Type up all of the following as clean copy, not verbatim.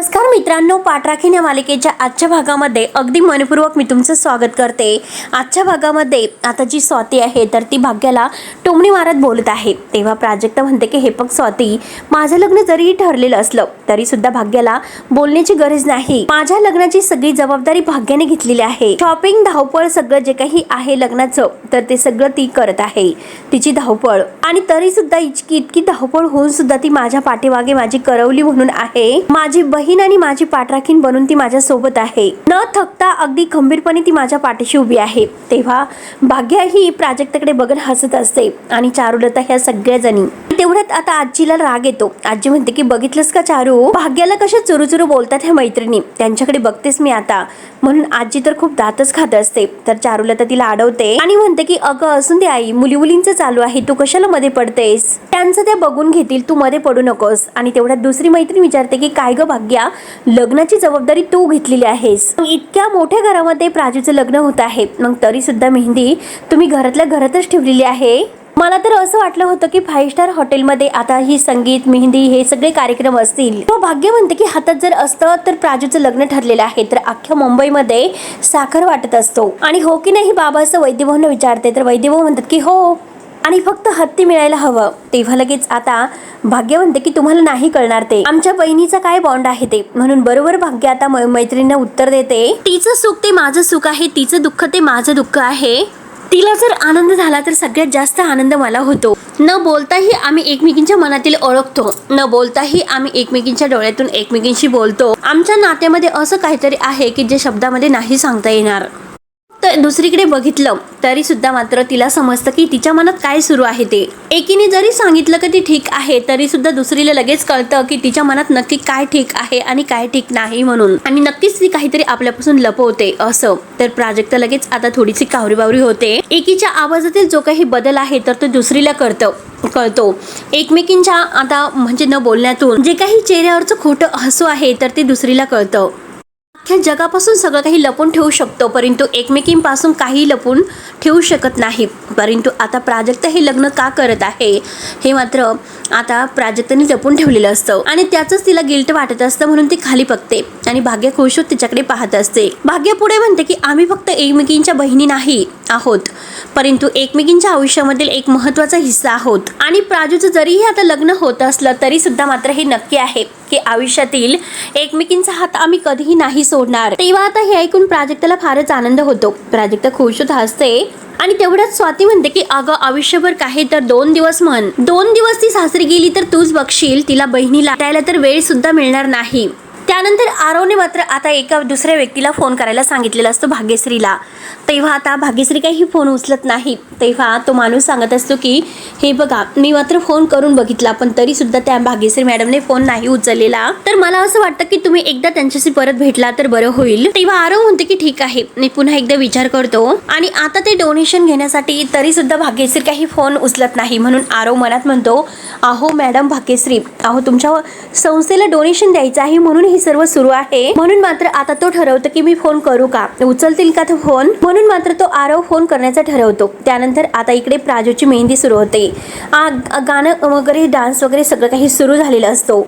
नमस्कार मित्रांनो, पाठराखीण या मालिकेच्या आजच्या भागामध्ये अगदी मनपूर्वक मी तुमचं स्वागत करते। आजच्या भागामध्ये आता जी स्वाती आहे तर ती भाग्याला टोमणी मारत बोलत आहे, तेव्हा प्राजक्ता म्हणते की हे बघ स्वाती, माझं लग्न जरी ठरलेलं असलं तरी सुद्धा भाग्याला बोलण्याची गरज नाही। माझ्या लग्नाची सगळी जबाबदारी भाग्याने घेतलेली आहे। शॉपिंग, धावपळ, सगळं जे काही आहे लग्नाचं तर ते सगळं ती करत आहे, तिची धावपळ। आणि तरी सुद्धा इतकी धावपळ होऊन सुद्धा ती माझ्या पाठीमागे माझी करवली म्हणून आहे, माझी बहीण आणि माझी पाठराखीण बनून ती माझ्या सोबत आहे। न थकता अगदी खंबीरपणे ती माझ्या पाठीशी उभी आहे। तेव्हा भाग्या ही प्राजक्ताकडे बघत हसत असते आणि चारुलता ह्या सगळ्या जणी। तेवढ्यात आता आजीला राग येतो। आजी म्हणते की बघितलंस का चारू, भाग्याला कशा चुरूचुरू बोलतात ह्या मैत्रिणी, त्यांच्याकडे बघतेस मी आता। म्हणून आजी तर खूप दातच खात असते। तर चारुलता तिला अडवते आणि म्हणते की अगं असून दे आई, मुलींचं चालू आहे, तू कशाला मध्ये पडतेस, त्यांचं ते बघून घेतील, तू मध्ये पडू नकोस। आणि तेवढ्यात दुसरी मैत्रीण विचारते की काय ग भाग्या, लग्नाची जबाबदारी तू घेतलेली आहेस, इतक्या मोठ्या घरामध्ये प्राजूचं लग्न होत आहे, मग तरी सुद्धा मेहंदी तुम्ही घरातल्या घरातच ठेवलेली आहे। मला तर असं वाटलं होतं की 5 स्टार हॉटेलमध्ये आता ही संगीत, मेहंदी हे सगळे कार्यक्रम असतील। तो भाग्य म्हणते की हातात जर असतं तर प्राजूचं लग्न ठरलेलं आहे तर अख्ख्या मुंबईमध्ये साखर वाटत असतो। आणि हो की नाही बाबा, असं वैद्यभाऊंना विचारते तर वैद्यभाऊ म्हणतात की हो, आणि फक्त हत्ती मिळायला हवं। तेव्हा लगेच आता भाग्य म्हणते की तुम्हाला नाही कळणार, ते आमच्या बहिणीचा काय बॉन्ड आहे ते। म्हणून बरोबर भाग्य आता मैत्रिणींना उत्तर देते, तिचं सुख ते माझं सुख आहे, तिचं दुःख ते माझं दुःख आहे, तिला जर आनंद झाला तर सगळ्यात जास्त आनंद मला होतो। न बोलताही आम्ही एकमेकींच्या मनातील ओळखतो, न बोलताही आम्ही एकमेकींच्या डोळ्यातून एकमेकींशी बोलतो। आमच्या नात्यामध्ये असं काहीतरी आहे की जे शब्दामध्ये नाही सांगता येणार। तर दुसरीकडे बघितलं तरी सुद्धा मात्र तिला समजतं की तिच्या मनात काय सुरू आहे ते। एकीने जरी सांगितलं की ती ठीक आहे तरी सुद्धा दुसरीला लगेच कळतं की तिच्या मनात नक्की काय ठीक आहे आणि काय ठीक नाही म्हणून, आणि नक्कीच ती काहीतरी आपल्यापासून लपवते असं। तर प्राजक्ता लगेच आता थोडीशी कावरीबावरी होते। एकीच्या आवाजातील जो काही बदल आहे तर तो दुसरीला कळतो। एकमेकींच्या आता म्हणजे न बोलण्यातून जे काही चेहऱ्यावरचं खोटं हसू आहे तर ते दुसरीला कळतं। अख्ख्या जगापासून सगळं काही लपून ठेवू शकतो परंतु एकमेकींपासून काही लपून ठेवू शकत नाही। परंतु आता प्राजक्ता हे लग्न का करत आहे हे मात्र आता प्राजक्ताने लपून ठेवलेलं असतं आणि त्याचंच तिला गिल्ट वाटत असतं, म्हणून ती खाली बघते आणि भाग्य खुश होत तिच्याकडे पाहत असते। भाग्य पुढे म्हणते की आम्ही फक्त एकमेकींच्या बहिणी नाही आहोत, परंतु एकमेकींच्या आयुष्यामधील एक महत्त्वाचा हिस्सा आहोत। आणि प्राजूचं जरीही आता लग्न होत असलं तरी सुद्धा मात्र हे नक्की आहे की आयुष्यातील एकमेकींचा हात आम्ही कधीही नाही सोडणार। तेव्हा आता हे ऐकून प्राजक्ताला फारच आनंद होतो। प्राजक्ता खुश होत हसते आणि तेवढ्यात स्वाती म्हणते की अगं आयुष्यभर काही तर 2 दिवस म्हण, 2 दिवस ती सासरी गेली तर तूच बघशील, तिला बहिणीला भेटायला तर वेळ सुद्धा मिळणार नाही। त्यानंतर आरवने मात्र आता एका दुसऱ्या व्यक्तीला फोन करायला सांगितलेला असतो, भाग्यश्रीला। तेव्हा आता भाग्यश्री काही फोन उचलत नाही। तेव्हा तो माणूस सांगत असतो की हे बघा, मी मात्र फोन करून बघितला पण तरी सुद्धा त्या भाग्यश्री मॅडमने फोन नाही उचललेला, तर मला असं वाटतं की तुम्ही एकदा त्यांच्याशी परत भेटला तर बरं होईल। तेव्हा आरव म्हणते की ठीक आहे, मी पुन्हा एकदा विचार करतो। आणि आता ते डोनेशन घेण्यासाठी तरी सुद्धा भाग्यश्री काही फोन उचलत नाही, म्हणून आरव मनात म्हणतो, अहो मॅडम भाग्यश्री, अहो तुमच्या संस्थेला डोनेशन द्यायचं आहे म्हणून हे सर्व सुरू आहे। म्हणून मात्र आता तो ठरवतो की मी फोन करू का, उचलतील का तो फोन, म्हणून मात्र तो आरव फोन करण्याचा ठरवतो। त्यानंतर आता इकडे प्राजूची मेहंदी सुरू होते, गाणं वगैरे डान्स वगैरे सगळं काही सुरू झालेलं असतो।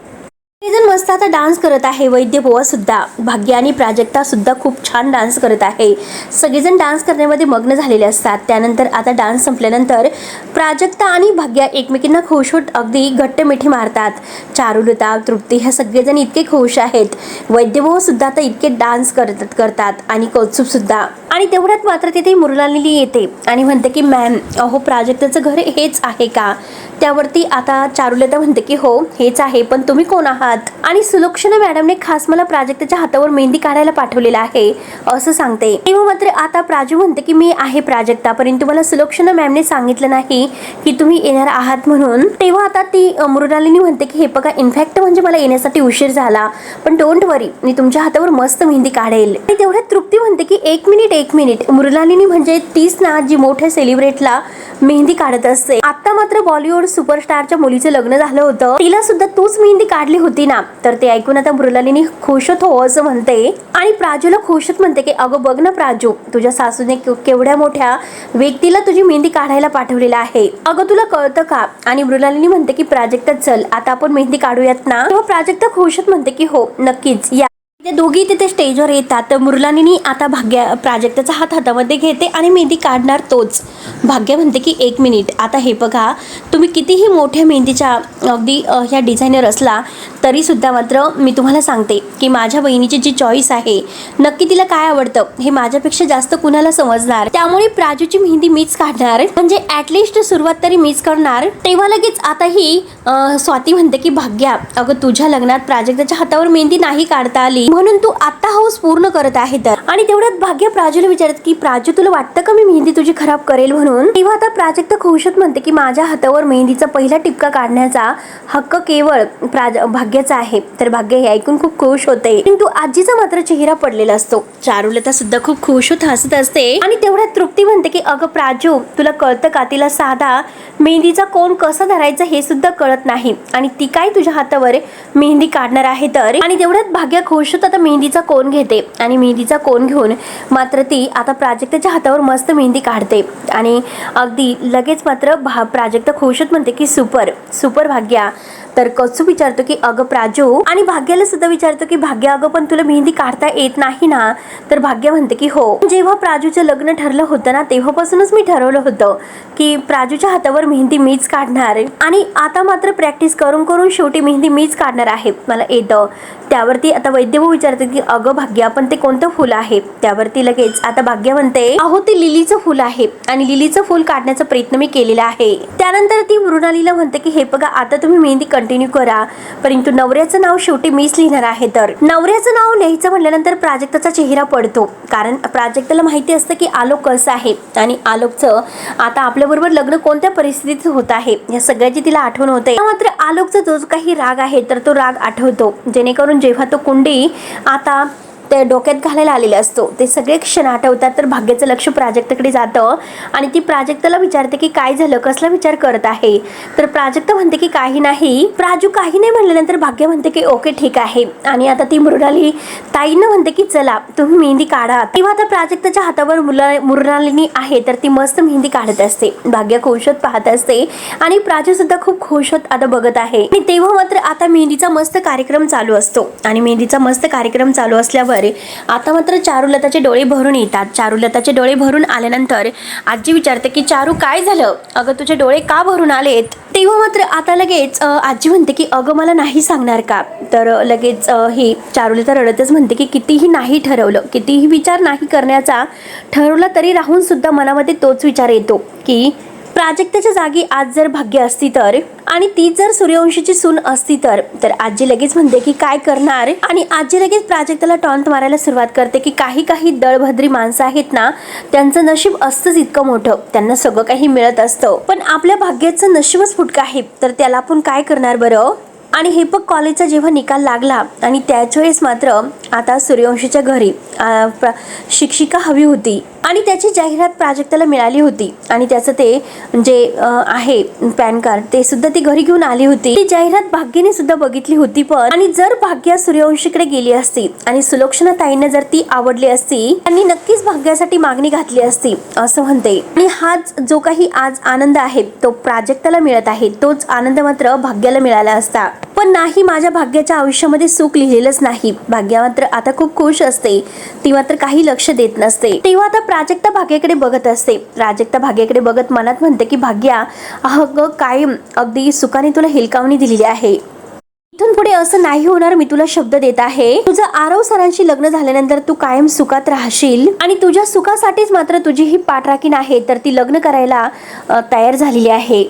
जण मस्त आता डान्स करत आहे, वैद्य बुवा सुद्धा, भाग्य आणि प्राजक्ता सुद्धा खूप छान डान्स करत आहे। सगळेजण डान्स करण्यामध्ये मग्न झालेले असतात। त्यानंतर आता डान्स संपल्यानंतर प्राजक्ता आणि भाग्य एकमेकींना खुश होत अगदी घट्ट मिठी मारतात। चारुलता, तृप्ती ह्या सगळेजण इतके खुश आहेत। वैद्य बुवा सुद्धा आता इतके डान्स करतात आणि कौतुक सुद्धा। आणि तेवढ्यात मात्र तिथे मृणालिनी येते आणि म्हणते की मॅम, अहो प्राजक्ताचं घर हेच आहे का? त्यावरती आता चारुलता म्हणते की हो हेच आहे, पण तुम्ही कोण आहात? आणि सुलक्षणा मॅडमने खास मला प्राजक्ताच्या हातावर मेहंदी काढायला पाठवलेला आहे असं सांगते। तेव्हा मात्र आता प्राजू म्हणते की मी आहे प्राजक्ता, परंतु मला सुलक्षणा मॅमने सांगितलं नाही की तुम्ही येणार आहात म्हणून। तेव्हा आता ती मृणालिनी म्हणते की हे बघा, इनफॅक्ट म्हणजे मला येण्यासाठी उशीर झाला, पण डोंट वरी, मी तुमच्या हातावर मस्त मेहंदी काढेल। आणि तेवढ्यात तृप्ती म्हणते की एक 1 मिनिट. मृणालिनी म्हणजे तीच ना जी मोठ्या सेलिब्रिटीला मेहंदी काढत असते. आता मात्र बॉलिवूड सुपरस्टारच्या मुलीचं लग्न झालं होतं, तिला सुद्धा तूच मेहंदी काढली होती ना. तर ते ऐकून आता मृणालिनी खुश हो असं म्हणते आणि प्राजूला खुश म्हणते की अगं बघ ना प्राजू, तुझ्या सासूने केवढ्या मोठ्या व्यक्तीला तुझी मेहंदी काढायला पाठवलेला आहे, अगं तुला कळतं का. आणि मृणालिनी म्हणते की प्राजक्ता चल आता आपण मेहंदी काढूयात ना. तेव्हा प्राजक्ता खुश म्हणते की हो नक्कीच या. ते दोघी तिथे स्टेजवर येतात. तर मृणालिनी आता प्राजक्ताचा हातामध्ये घेते आणि मेहंदी काढणार. तोच भाग्य म्हणते की 1 मिनिट. आता हे बघा, तुम्ही कितीही मोठ्या मेहंदीच्या अगदी ह्या डिझायनर असला तरी सुद्धा मात्र मी तुम्हाला सांगते की माझ्या बहिणीची जी चॉईस आहे नक्की तिला काय आवडतं हे माझ्यापेक्षा जास्त कुणाला समजणार. त्यामुळे प्राजूची मेहंदी मीच काढणार, म्हणजे ऍटलिस्ट सुरुवात तरी मीच करणार. तेव्हा लगेच आता ही स्वाती म्हणते की भाग्या अगं तुझ्या लग्नात प्राजक्ताच्या हातावर मेहंदी नाही काढता आली म्हणून तू आता हौस पूर्ण करत आहे तर. आणि तेवढ्यात भाग्य प्राजूला विचारत की प्राजू तुला वाटतं का मी मेहंदी तुझी खराब करेल म्हणून. तेव्हा आता प्राजक्ता खुशत म्हणते की माझ्या हातावर मेहंदीचा पहिला टिपका काढण्याचा हक्क केवळ भाग्याचा आहे. तर भाग्य हे ऐकून खूप खुश होते, किंतु आजीचा मात्र चेहरा पडलेला असतो. चारुलता सुद्धा खूप खुश होत हसत असते आणि तेवढ्यात तृप्ती म्हणते की अगं प्राजू तुला कळतं का, तिला साधा मेहंदीचा कोण कसा धरायचा हे सुद्धा कळत नाही आणि ती काय तुझ्या हातावर मेहंदी काढणार आहे तर. आणि तेवढ्यात भाग्य खुश होत आता मेहंदीचा कोन घेते आणि मेहंदीचा कोन घेऊन मात्र ती आता प्राजक्ताच्या हातावर मस्त मेहंदी काढते आणि अगदी लगेच मात्र प्राजक्ता खुश होत म्हणते की सुपर सुपर भाग्या. तर कचू विचारतो की अगं प्राजू, आणि भाग्याला सुद्धा विचारतो की भाग्य अगं पण तुला मेहंदी काढता येत नाही ना. तर भाग्य म्हणते की हो, जेव्हा प्राजूचं लग्न ठरलं होतं ना तेव्हापासूनच मी ठरवलं होतं की प्राजूच्या हातावर मेहंदी मीच काढणार आणि आता मात्र प्रॅक्टिस करून करून शेवटी मेहंदी मीच काढणार आहे, मला येतं. त्यावरती आता वैद्यभाऊ विचारते की अगं भाग्या पण ते कोणतं फुल आहे. त्यावरती लगेच आता भाग्य म्हणते अहो ते लिलीचं फुल आहे आणि लिलीचं फुल काढण्याचा प्रयत्न मी केलेला आहे. त्यानंतर ती मृणालीला म्हणते की हे बघा आता तुम्ही मेहंदी कंटिन्यू करा, परंतु नवऱ्याचं नाव शेवटी मीच लिहिणार आहे. तर नवऱ्याचं नाव लिहायचं म्हटल्यानंतर प्राजक्ताचा चेहरा पडतो, कारण प्राजक्ताला माहिती असतं की आलोक कसं आहे आणि आलोकचं आता आपल्याबरोबर लग्न कोणत्या परिस्थितीत होत आहे या सगळ्याची तिला आठवण होते. मात्र आलोकचा जो काही राग आहे तर तो राग आठवतो, जेणेकरून जेव्हा तो कुंडी आता ते डोक्यात घालायला आलेले असतो ते सगळे क्षण आठवतात. तर भाग्याचं लक्ष प्राजक्ताकडे जातं आणि ती प्राजक्ताला विचारते की काय झालं, कसला विचार करत आहे. तर प्राजक्ता म्हणते की काही नाही. प्राजू काही नाही म्हणल्यानंतर भाग्य म्हणते की ओके ठीक आहे. आणि आता ती मृणाली ताईंना म्हणते की चला तुम्ही मेहंदी काढा. तेव्हा आता प्राजक्ताच्या हातावर मृणालिनी आहे तर ती मस्त मेहंदी काढत असते. भाग्य खुश होत पाहत असते आणि प्राजू सुद्धा खूप खुश होत आता बघत आहे. आणि तेव्हा मात्र आता मेहंदीचा मस्त कार्यक्रम चालू असतो आणि मेहंदीचा मस्त कार्यक्रम चालू असल्यावर आता मात्र चारुलताचे डोळे भरून येतात. चारुलताचे डोळे भरून आल्यानंतर आजी विचारते की चारू काय झालं, अगं तुझे डोळे का भरून आलेत. तेव्हा मात्र आता लगेच आजी म्हणते की अगं मला नाही सांगणार का. तर लगेच ही चारुलता रडतच म्हणते की कितीही नाही ठरवलं, कितीही विचार नाही करण्याचा ठरवला तरी राहून सुद्धा मनामध्ये तोच विचार येतो की प्राजक्ताच्या जागी आज जर भाग्य असती तर आणि ती जर सूर्यवंशीची सून असती तर आजी लगेच म्हणते की काय करणार. आणि आजी लगेच प्राजक्ताला टॉन्ट मारायला सुरुवात करते की काही दळभद्री माणसं आहेत ना त्यांचं नशीब असतंच इतकं मोठं, त्यांना सगळं काही मिळत असतं, पण आपल्या भाग्याचं नशीबच फुटकं आहे तर त्याला आपण काय करणार बरं. आणि हे बघ कॉलेजचा जेव्हा निकाल लागला आणि त्याच वेळेस मात्र आता सूर्यवंशीच्या घरी शिक्षिका हवी होती आणि त्याची जाहिरात प्राजक्ताला मिळाली होती आणि त्याचं ते जे आहे पॅन कार्ड ते सुद्धा ती घरी घेऊन आली होती. ती जाहिरात भाग्याने सुद्धा बघितली होती. पण आणि जर भाग्या सूर्यवंशीकडे गेली असती आणि सुलोचना ताईंना जर ती आवडली असती त्यांनी नक्कीच भाग्यासाठी मागणी घातली असती असं म्हणते. आणि हाच जो काही आज आनंद आहे तो प्राजक्ताला मिळत आहे, तोच आनंद मात्र भाग्याला मिळाला असता. पण नाही, माझ्या भाग्याच्या आयुष्यामध्ये सुख लिहिलेलंच नाही. भाग्या मात्र आता खूप खुश असते, ती मात्र काही लक्ष देत नसते. तेव्हा आता प्राजक्ता भाग्याकडे बघत असते. प्राजक्ता भाग्याकडे बघत मनात म्हणते की भाग्या अगं काय अगदी सुखाने तुला हिलकावणी दिलेली आहे, इथून पुढे असं नाही होणार, मी तुला शब्द देत आहे. तुझं आरव सरांशी लग्न झाल्यानंतर तू कायम सुखात राहशील आणि तुझ्या सुखासाठीच मात्र तुझी ही पाठराखीण आहे तर ती लग्न करायला तयार झालेली आहे.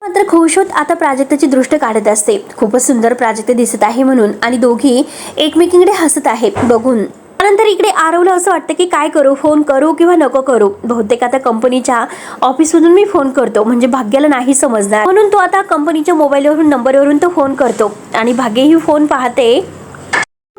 मात्र खुश होत आता प्राजक्ताची दृष्ट काढत असते. खूपच सुंदर प्राजक्ता दिसत आहे म्हणून आणि दोघी एकमेकींकडे हसत आहेत बघून. त्यानंतर इकडे आरवला असं वाटतं की काय करू, फोन करू किंवा नको करू. बहुतेक आता कंपनीच्या ऑफिसमधून मी फोन करतो म्हणजे भाग्याला नाही समजणार, म्हणून तो आता कंपनीच्या मोबाईलवरून नंबरवरून तो फोन करतो आणि भाग्य ही फोन पाहते.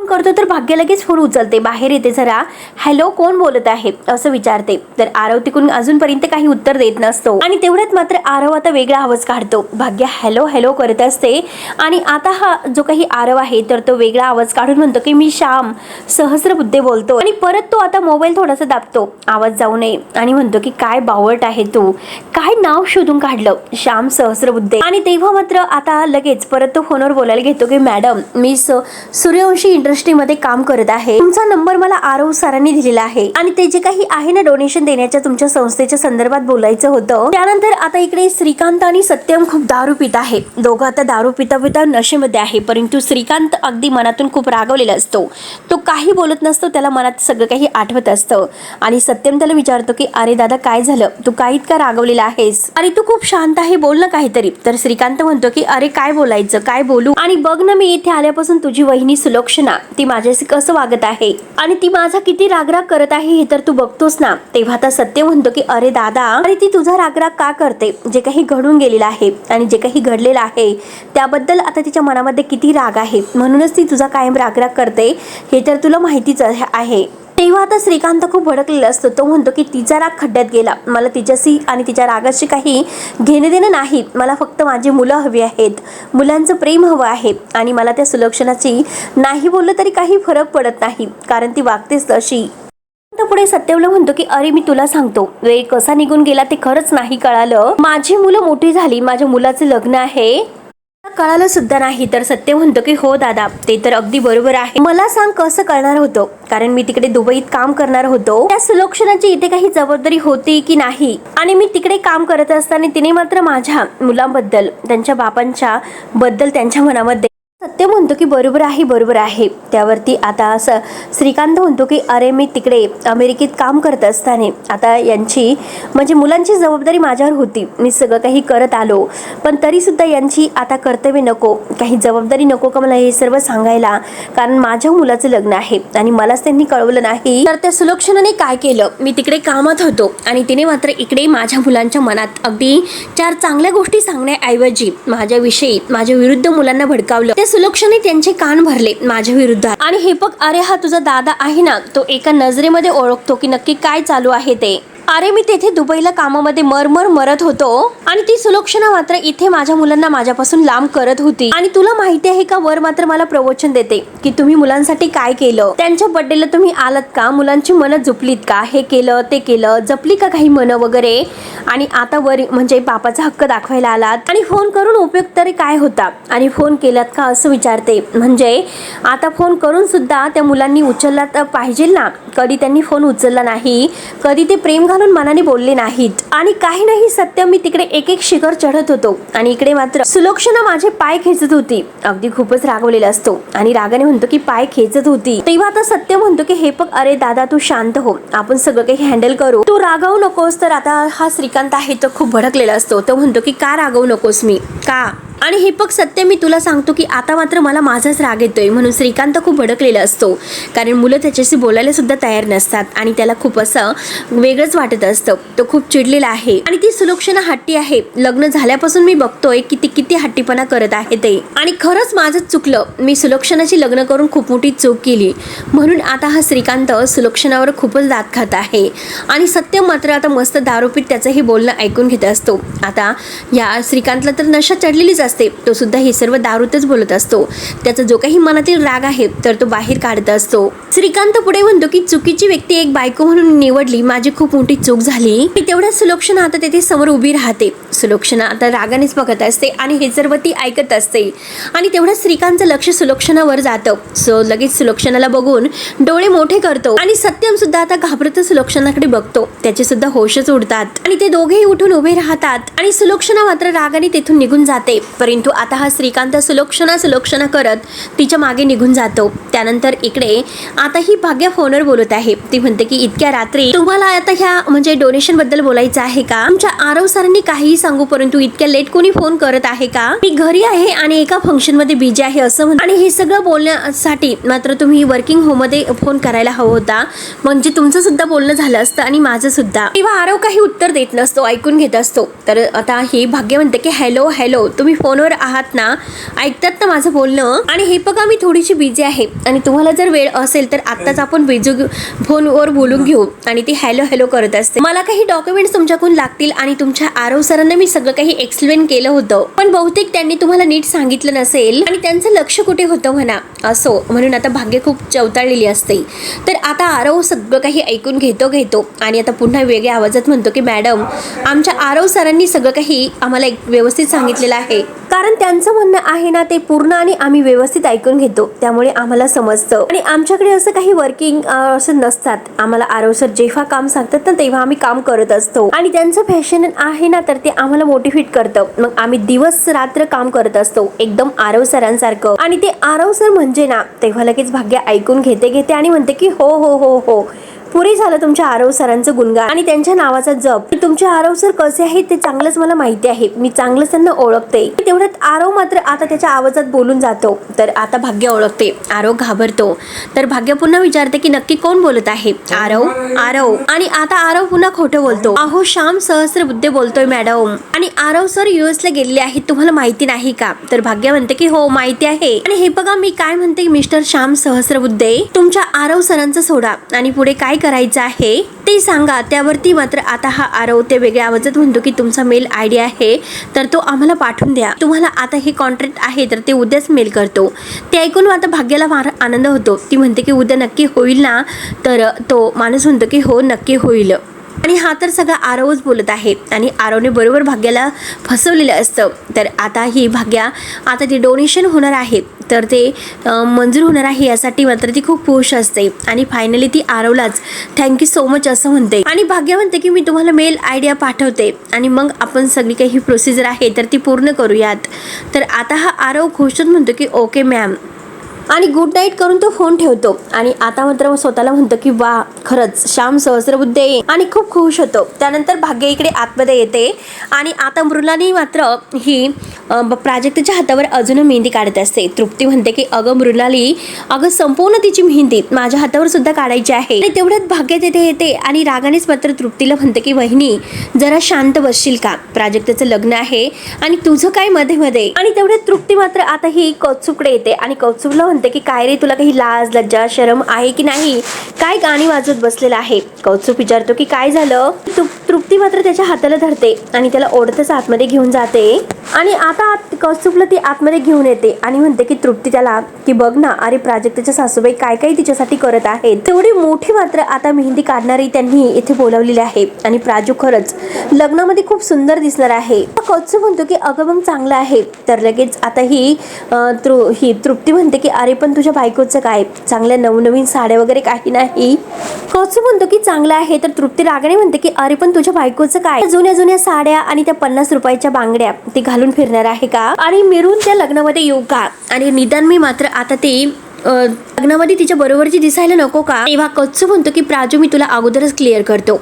करतो तर भाग्य लगेच फोन उचलते, बाहेर येते जरा. हॅलो, कोण बोलत आहे असं विचारते. तर आरव तिकडून अजूनपर्यंत काही उत्तर देत नसतो आणि तेवढ्यात मात्र आरव आता वेगळा आवाज काढतो. भाग्य हॅलो हॅलो करत असते आणि आता हा जो काही आरव आहे तर तो वेगळा आवाज काढून म्हणतो की मी श्याम सहस्रबुद्धे बोलतो. आणि परत तो आता मोबाईल थोडासा दाबतो आवाज जाऊ नये आणि म्हणतो की काय बावळट आहे तू, काय नाव शोधून काढलं श्याम सहस्रबुद्धे. आणि तेव्हा मात्र आता लगेच परत तो फोनवर बोलायला घेतो की मॅडम मी सूर्यवंशी इंडस्ट्रीमध्ये काम करत आहे, तुमचा नंबर मला आरव सरांनी दिलेला आहे आणि ते जे काही आहे ना डोनेशन देण्याच्या तुमच्या संस्थेच्या संदर्भात बोलायचं होतं. त्यानंतर आता इकडे श्रीकांत आणि सत्यम खूप दारू पित आहे. दोघं आता दारू पिता पिता नशेमध्ये आहे. परंतु श्रीकांत अगदी मनातून खूप रागवलेला असतो, तो काही बोलत नसतो, त्याला मनात सगळं काही आठवत असतं. आणि सत्यम त्याला विचारतो की अरे दादा काय झालं, तू काय इतका रागवलेला आहेस, अरे तू खूप शांत आहे, बोल ना काहीतरी. तर श्रीकांत म्हणतो की अरे काय बोलायचं, काय बोलू, आणि बघ ना मी इथे आल्यापासून तुझी वहिनी सुलक्षणा ती माझ्याशी कसं वागत आहे आणि ती माझा किती रागराग करत आहे हे तर तू बघतोस ना. तेव्हा आता सत्य म्हणतो की अरे दादा, अरे ती तुझा रागराग का करते, जे काही घडून गेलेलं आहे आणि जे काही घडलेलं आहे त्याबद्दल आता तिच्या मनामध्ये किती राग आहे, म्हणूनच ती तुझा कायम रागराग करते हे तर तुला माहितीच आहे. तेव्हा आता श्रीकांत खूप भडकलेला असतो. तो म्हणतो की तिचा राग खड्ड्यात गेला, मला तिच्याशी आणि तिच्या रागाशी काही घेणे देणं नाही, मला फक्त माझी मुलं हवी आहेत, मुलांचं प्रेम हवं आहे आणि मला त्या सुलक्षणाची नाही बोललं तरी काही फरक पडत नाही कारण ती वागतेच तशी. पुढे सत्यवला म्हणतो की अरे मी तुला सांगतो वेळ कसा निघून गेला ते खरंच नाही कळालं, माझी मुलं मोठी झाली, माझ्या मुलाचं लग्न आहे कळालं सुद्धा नाही. तर सत्य म्हणतो की हो दादा ते तर अगदी बरोबर आहे, मला सांग कसं कळणार होतं, कारण मी तिकडे दुबईत काम करणार होतो, त्या सुलक्षणाची इथे काही जबाबदारी होती की नाही, आणि मी तिकडे काम करत असताना तिने मात्र माझ्या मुलांबद्दल त्यांच्या बापांच्या बद्दल त्यांच्या मनामध्ये. सत्य म्हणतो की बरोबर आहे. त्यावरती आता असं श्रीकांत म्हणतो की अरे मी तिकडे अमेरिकेत काम करत असताना आता यांची म्हणजे मुलांची जबाबदारी माझ्यावर होती, मी सगळं काही करत आलो, पण तरी सुद्धा यांची आता कर्तव्य नको, काही जबाबदारी नको का मला हे सर्व सांगायला, कारण माझ्या मुलाचं लग्न आहे आणि मलाच त्यांनी कळवलं नाही. तर त्या सुलक्षणाने काय केलं, मी तिकडे कामात होतो आणि तिने मात्र इकडे माझ्या मुलांच्या मनात अगदी 4 चांगल्या गोष्टी सांगण्याऐवजी माझ्याविषयी माझ्या विरुद्ध मुलांना भडकावलं. सुलक्षणे त्यांचे कान भरले माझ्या विरुद्धात. आणि हे बघ अरे हा तुझा दादा आहे ना, तो एका नजरेमध्ये ओळखतो की नक्की काय चालू आहे ते. अरे मी तेथे दुबईला कामामध्ये मरत होतो आणि ती सुलक्षणा मात्र इथे माझ्या मुलांना माझ्यापासून लांब करत होती. आणि तुला माहिती आहे का, वर मात्र मला प्रवचन देते की तुम्ही मुलांसाठी काय केलं, त्यांच्या बर्थडेला तुम्ही आलात का, मुलांची मनं जपलीत का, हे केलं ते केलं, जपली का काही मनं वगैरे, आणि आता वर म्हणजे बापाचा हक्क दाखवायला आलात आणि फोन करून उपयोग तरी काय होता, आणि फोन केलात का असं विचारते. म्हणजे आता फोन करून सुद्धा त्या मुलांनी उचलला तर पाहिजे ना, कधी त्यांनी फोन उचलला नाही, कधी ते प्रेम घालून मनाने बोलले नाहीत आणि काही नाही. सत्य मी तिकडे एक एक शिखर चढत होतो आणि इकडे मात्र सुलक्षणा माझे पाय खेचत होती. अगदी खूपच रागवलेला असतो आणि रागाने म्हणतो की पाय खेचत होती. तेव्हा आता सत्य म्हणतो की हे बघ अरे दादा तू शांत हो, आपण सगळं काही हँडल करू, तू रागावू नकोस. तर आता हा श्रीकांत आहे तो खूप भडकलेला असतो. तो म्हणतो की का रागवू नकोस मी का, आणि हे बघ सत्य मी तुला सांगतो की आता मात्र मला माझाच राग येतोय. म्हणून श्रीकांत खूप भडकलेला असतो कारण मुलं त्याच्याशी बोलायला सुद्धा तयार नसतात आणि त्याला खूप असं वेगळंच वाटत असतं. तो खूप चिडलेला आहे आणि ती सुलक्षणा हट्टी आहे. लग्न झाल्यापासून मी बघतोय की ती किती हट्टीपणा करत आहे ते, आणि खरंच माझं चुकलं, मी सुलक्षणाची लग्न करून खूप मोठी चूक केली. म्हणून आता हा श्रीकांत सुलक्षणावर खूपच दात खात आहे आणि सत्य मात्र आता मस्त दारूपीत त्याचं हे बोलणं ऐकून घेत असतो. आता या श्रीकांतला तर नशा चढलेलीच असते, तो सुद्धा हे सर्व दारूतच बोलत असतो. त्याचा जो काही मनातील राग आहे तर तो बाहेर काढत असतो. श्रीकांत पुढे म्हणतो की चुकीची व्यक्ती एक बायको म्हणून निवडली, माझी खूप मोठी चूक झाली. तेवढ्या सुलक्षणा आता तेथे समोर उभी राहते. सुलक्षणा आता रागानेच बघत असते आणि हे सर्व ती ऐकत असते आणि तेवढ्या श्रीकांतचं लक्ष सुलक्षणावर जातं. लगेच सुलक्षणाला बघून डोळे मोठे करतो आणि सत्यम सुद्धा आता घाबरत सुलक्षणाकडे बघतो. त्याचे सुद्धा होशच उडतात आणि ते दोघेही उठून उभे राहतात आणि सुलक्षणा मात्र रागाने तेथून निघून जाते. परंतु आता हा श्रीकांत सुलक्षणा करत तिच्या मागे निघून जातो. त्यानंतर इकडे आता ही भाग्य फोनवर बोलत आहे. ती म्हणते की इतक्या रात्री तुम्हाला आता ह्या म्हणजे डोनेशन बद्दल बोलायचं आहे का, आमच्या आरव सरांनी काहीही सांगू परंतु इतक्या लेट कोणी फोन करत आहे का, मी घरी आहे आणि एका फंक्शन मध्ये बिझी आहे असं म्हणते. आणि हे सगळं बोलण्यासाठी मात्र तुम्ही वर्किंग होम मध्ये फोन करायला हवा होता, म्हणजे तुमचं सुद्धा बोलणं झालं असतं आणि माझं सुद्धा. तेव्हा आरव काही उत्तर देत नसतो, ऐकून घेत असतो. तर आता ही भाग्य म्हणते की हॅलो तुम्ही फोनवर आहात ना, ऐकतात ना माझं बोलणं? आणि हे बघा मी थोडीशी बिझी आहे आणि तुम्हाला जर वेळ असेल तर आत्ताच आपण फोनवर बोलून घेऊ. आणि ती हॅलो हॅलो करत असते. मला काही डॉक्युमेंट्स तुमच्याकडून लागतील आणि तुमच्या आरव सरांना मी सगळं काही एक्सप्लेन केलं होतं, पण बहुतेक त्यांनी तुम्हाला नीट सांगितलं नसेल आणि त्यांचं लक्ष कुठे होतं म्हणा. असो, म्हणून आता भाग्य खूप चवताळलेली असते. तर आता आरव सगळं काही ऐकून घेतो आणि आता पुन्हा वेगळ्या आवाजात म्हणतो की मॅडम, आमच्या आरव सरांनी सगळं काही आम्हाला व्यवस्थित सांगितलेलं आहे, कारण त्यांचं म्हणणं आहे ना ते पूर्ण आणि आम्ही व्यवस्थित ऐकून घेतो, त्यामुळे आम्हाला समजतं. आणि आमच्याकडे असं काही वर्किंग असं नसतात. आम्हाला आरव सर जेव्हा काम सांगतात ना तेव्हा आम्ही काम करत असतो आणि त्यांचं पॅशन आहे ना तर ते आम्हाला मोटिवेट करतं. मग आम्ही दिवस रात्र काम करत असतो एकदम आरव सरांसारखं. आणि ते आरव सर म्हणजे ना, तेव्हा लगेच भाग्य ऐकून घेते आणि म्हणते की हो हो हो हो, पुरे झालं तुमच्या आरव सरांचं गुणगान आणि त्यांच्या नावाचा जप. तुमचे आरव सर कसे आहेत ते चांगलंच मला माहिती आहे, मी चांगलंच त्यांना ओळखते. तेवढ्यात आरव मात्र आता त्याच्या आवाजात बोलून जातो. तर आता भाग्य ओळखते, आरव घाबरतो. तर भाग्य पुन्हा विचारते की नक्की कोण बोलत आहे? आरव. आणि आता आरव पुन्हा खोटं बोलतो. अहो, श्याम सहस्त्रबुद्धे बोलतोय मॅडम. आणि आरव सर US ला गेलेले आहेत, तुम्हाला माहिती नाही का? तर भाग्य म्हणते की हो माहिती आहे. आणि हे बघा मी काय म्हणते, मिस्टर श्याम सहस्त्रबुद्धे, तुमच्या आरव सरांचं सोडा आणि पुढे काय करायचं आहे ते सांगा. त्यावरती मात्र आता हा आरव ते वेगळ्या आवाजात म्हणतो की तुमचा मेल ID आहे तर तो आम्हाला पाठवून द्या. तुम्हाला आता हे कॉन्ट्रॅक्ट आहे तर ते उद्याच मेल करतो. ते ऐकून आता भाग्याला फार आनंद होतो. ती म्हणते की उद्या नक्की होईल ना? तर तो माणूस म्हणतो की हो नक्की होईल. आणि हा तर सगळा आरवच बोलत आहे आणि आरवने बरोबर भाग्याला फसवलेलं असतं. तर आता ही भाग्या आता ती डोनेशन होणार आहे तर ते मंजूर होणार आहे यासाठी मात्र ती खूप खुश असते. आणि फायनली ती आरवलाच थँक्यू सो मच असं म्हणते. आणि भाग्या म्हणते की मी तुम्हाला मेल आयडिया पाठवते आणि मग आपण सगळी काही प्रोसिजर आहे तर ती पूर्ण करूयात. तर आता हा आरव खुशच म्हणतो की ओके मॅम आणि गुड नाईट करून तो फोन ठेवतो. आणि आता मात्र स्वतःला म्हणतो की वा, खरंच श्याम सहस्त्रबुद्धे, आणि खूप खुश होतो. त्यानंतर भाग्य इकडे आतमध्ये येते आणि आता मृणाली मात्र ही प्राजक्ताच्या हातावर अजून मेहंदी काढत असते. तृप्ती म्हणते की अगं मृणाली, अगं संपूर्ण तिची मेहंदी माझ्या हातावर सुद्धा काढायची आहे. आणि तेवढ्यात भाग्य तिथे येते आणि रागानेच मात्र तृप्तीला म्हणते की वहिनी जरा शांत बसशील का? प्राजक्ताचं लग्न आहे आणि तुझं काय मध्ये. आणि तेवढ्यात तृप्ती मात्र आता ही कौतुककडे येते आणि कौतुकला म्हणते की काय रे, तुला काही लाज लज्जा शरम आहे की नाही? काय गाणी वाजवत बसलेला आहे? कौतुक विचारतो की काय झालं? तृप्ती मात्र त्याच्या हाताला धरते आणि त्याला ओढतच आतमध्ये घेऊन जाते. आणि आता कौतुकला ती आतमध्ये घेऊन येते आणि म्हणते की तृप्ती त्याला की बघ ना, अरे प्राजक्ताच्या सासूबाई काय काय तिच्यासाठी करत आहेत. तेवढी मोठी मात्र आता मेहंदी काढणारी त्यांनी इथे बोलावलेली आहे. आणि प्राजू खरंच लग्नामध्ये खूप सुंदर दिसणार आहे. कौतुक म्हणतो की अगं मग चांगलं आहे. तर लगेच आता ही तृप्ती म्हणते की अरे पण तुझ्या बायकोचं काय? चांगल्या नवनवीन साड्या वगैरे काही नाही. कौतुक म्हणतो की चांगलं आहे. तर तृप्ती रागाने म्हणते की अरे पण तुझ्या बायकोचं काय? जुन्या साड्या आणि त्या 50 रुपयाच्या बांगड्या ती घालून फिरणार आहे का? आणि मिरून त्या लग्नामध्ये येऊ का? आणि निदान मी मात्र आता ती लग्नामध्ये तिच्या बरोबरची दिसायला नको का? तेव्हा कौतुक म्हणतो की प्राजू मी तुला अगोदरच क्लिअर करतो.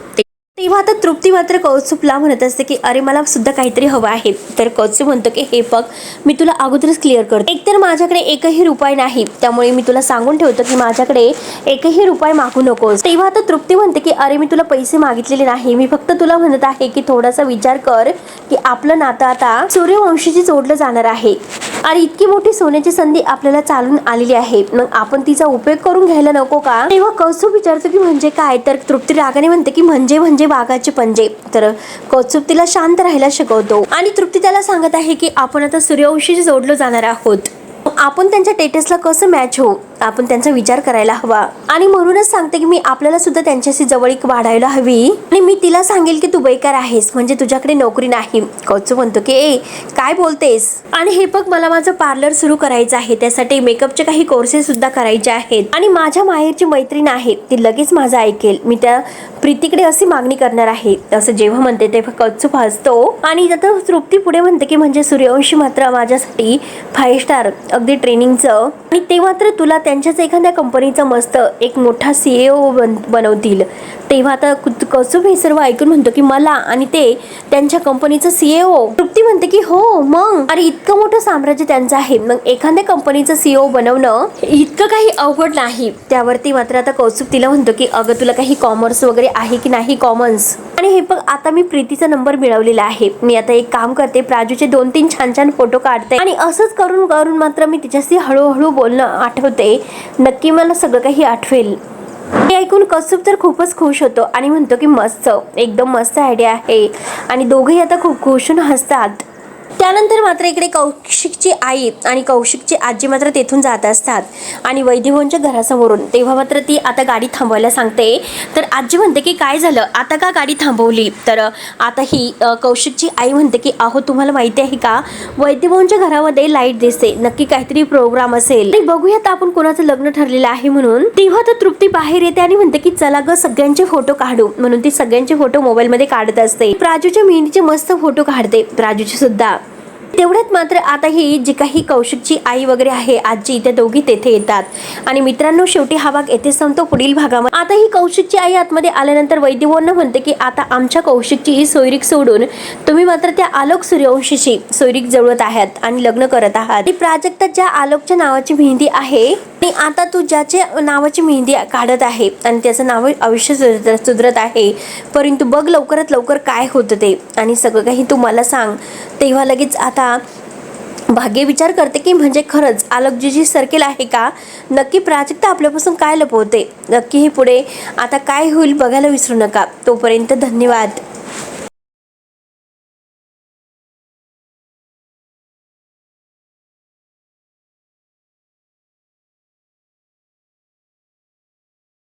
तेव्हा आता तृप्ती मात्र कौतुकला म्हणत असते की अरे मला सुद्धा काहीतरी हवं आहे. तर कौतुक म्हणतो की हे बघ, मी तुला अगोदरच क्लिअर करतो. एकतर माझ्याकडे एकही रुपये नाही, त्यामुळे मी तुला सांगून ठेवतो की माझ्याकडे एकही रुपये मागू नकोस. तेव्हा आता तृप्ती म्हणते की अरे मी तुला पैसे मागितलेले नाही, मी फक्त तुला म्हणत आहे की थोडासा विचार कर की आपलं नातं आता सूर्यवंशीची जोडलं जाणार आहे. आणि इतकी मोठी सोन्याची संधी आपल्याला चालून आलेली आहे, मग आपण तिचा उपयोग करून घ्यायला नको का? तेव्हा कौतुक विचारतो की म्हणजे काय? तर तृप्ती रागाने म्हणते की म्हणजे वाघाचे पंजे. तर कौतुक तिला शांत राहायला शिकवतो आणि तृप्ती त्याला सांगत आहे की आपण आता सूर्यवंशीशी जोडलो जाणार आहोत. आपण त्यांच्या स्टेटसला कसं मॅच होऊ, आपण त्यांचा विचार करायला हवा. आणि म्हणूनच सांगते की मी आपल्याला सुद्धा त्यांच्याशी जवळीक वाढायला हवी. आणि मी तिला सांगेल की तू बेकार आहेस, म्हणजे तुझ्याकडे नोकरी नाही. कौतुक म्हणतो की ए काय बोलतेस? आणि हे बघ, मला माझं पार्लर सुरू करायचं आहे, त्यासाठी मेकअपचे काही कोर्सेस सुद्धा करायचे आहेत. आणि माझ्या माहेरची मैत्रीण आहे, ती लगेच माझं ऐकेल. मी त्या प्रीतीकडे अशी मागणी करणार आहे. असं जेव्हा म्हणते तेव्हा कौतुक हसतो. आणि आता तृप्ती पुढे म्हणते की म्हणजे सूर्यवंशी मात्र माझ्यासाठी 5 स्टार अगदी ट्रेनिंगचं, आणि ते मात्र तुला त्यांच्याच एखाद्या कंपनीचा मस्त एक मोठा CEO बनवतील. तेव्हा आता कौतुक हे सर्व ऐकून म्हणतो की मला आणि ते त्यांच्या कंपनीचं CEO? तृप्ती म्हणते की हो मग, अरे इतकं मोठं साम्राज्य त्यांचं आहे, मग एखाद्या कंपनीचं CEO बनवणं इतकं काही अवघड नाही. त्यावरती मात्र आता कौतुक तिला म्हणतो की अगं तुला काही कॉमर्स वगैरे आहे की नाही? कॉमर्स आणि हे बघ, आता मी प्रीतीचा नंबर मिळवलेला आहे. मी आता एक काम करते, प्राजूचे 2-3 छान छान फोटो काढते आणि असंच करून करून मात्र मी तिच्याशी हळूहळू बोलणं आठवते. नक्की मला सगळं काही आठवेल. हे ऐकून कौस्तुभ तर खूपच खुश होतो आणि म्हणतो की मस्त, एकदम मस्त आयडिया आहे. आणि दोघेही आता खूप खुश होऊन हसतात. त्यानंतर मात्र इकडे कौशिकची आई आणि कौशिकची आजी मात्र तेथून जात असतात आणि वैदेभाऊंच्या घरासमोरून. तेव्हा मात्र ती आता गाडी थांबवायला सांगते. तर आजी म्हणते की काय झालं, आता का गाडी थांबवली. तर आता ही कौशिकची आई म्हणते की अहो, तुम्हाला माहिती आहे का, वैदेभाऊंच्या घरामध्ये लाईट दिसते, नक्की काहीतरी प्रोग्राम असेल, बघूयात आपण कोणाचं लग्न ठरलेलं आहे म्हणून. तेव्हा तर तृप्ती बाहेर येते आणि म्हणते की चला ग, सगळ्यांचे फोटो काढू. म्हणून ती सगळ्यांचे फोटो मोबाईल मध्ये काढत असते. प्राजूच्या मेहंदीचे मस्त फोटो काढते, प्राजूचे सुद्धा. तेवढ्यात मात्र आता ही जी काही कौशिकची आई वगैरे आहे, आजी, त्या दोघी तेथे येतात. आणि मित्रांनो, शेवटी हा भाग येथे संपतो. पुढील भागामध्ये आता ही कौशिकची आई आतमध्ये आल्यानंतर वैदेभाऊंना म्हणते की आता आमच्या कौशिकची ही सोयरीक सोडून तुम्ही मात्र त्या आलोक सूर्यवंशीशी सोयरीक जुळवत आहात आणि लग्न करत आहात. प्राजक्ता ज्या आलोकच्या नावाची मेहंदी आहे, आणि आता तू ज्याच्या नावाची मेहंदी काढत आहे आणि त्याचं नाव आयुष्य सुधरत आहे, परंतु बघ लवकरात लवकर काय होतं ते, आणि सगळं काही तू मला सांग. तेव्हा लगेच आता भाग्य विचार करते की म्हणजे खरंच आलोकजीची सर्केल आहे का, नक्की प्राजक्ता आपल्यापासून काय लपवते, नक्की हे पुढे आता काय होईल बघायला विसरू नका. तोपर्यंत धन्यवाद.